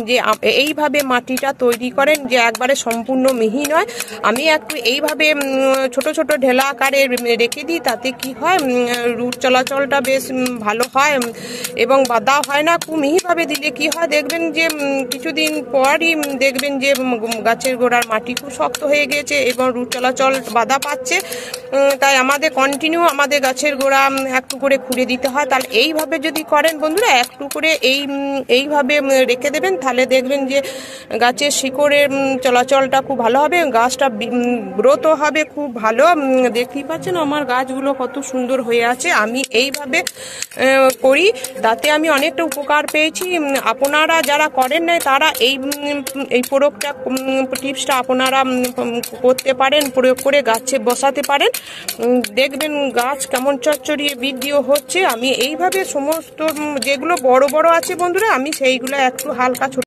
যে এইভাবে মাটিটা তৈরি করেন, যে একবারে সম্পূর্ণ মিহি নয়। আমি একটু এইভাবে ছোট ছোট ঢেলা আকারে রেখে দিই, তাতে কি হয় রুট চলাচলটা বেশ ভালো হয় এবং বাধা হয় না। খুব মিহিভাবে দিলে কি হয় দেখবেন যে কিছুদিন পরই দেখবেন যে গাছের গোড়ার মাটি খুব শক্ত হয়ে গেছে এবং রুট চলাচল বাধা পাচ্ছে। তাই আমাদের কন্টিনিউ আমাদের গাছের গোড়া একটু করে খুঁড়ে দিতে হয়। তাহলে এইভাবে যদি করেন বন্ধুরা, একটু করে এইভাবে রেখে দেবেন, তাহলে দেখবেন যে গাছের শিকড়ের চলাচলটা খুব ভালো হবে, গাছটা গ্রোথও হবে খুব ভালো। দেখতেই পাচ্ছেন আমার গাছগুলো কত সুন্দর হয়ে আছে। আমি এইভাবে করি, তাতে আমি অনেকটা উপকার পেয়েছি। আপনারা যারা করেন না তারা এই টিপসটা আপনারা করতে পারেন, প্রয়োগ করে গাছে বসাতে পারেন, দেখবেন গাছ কেমন চচ্চড়িয়ে বৃদ্ধিও হচ্ছে। আমি এইভাবে সমস্ত যেগুলো বড় বড় আছে বন্ধুরা, আমি সেইগুলো একটু হালকা ছোট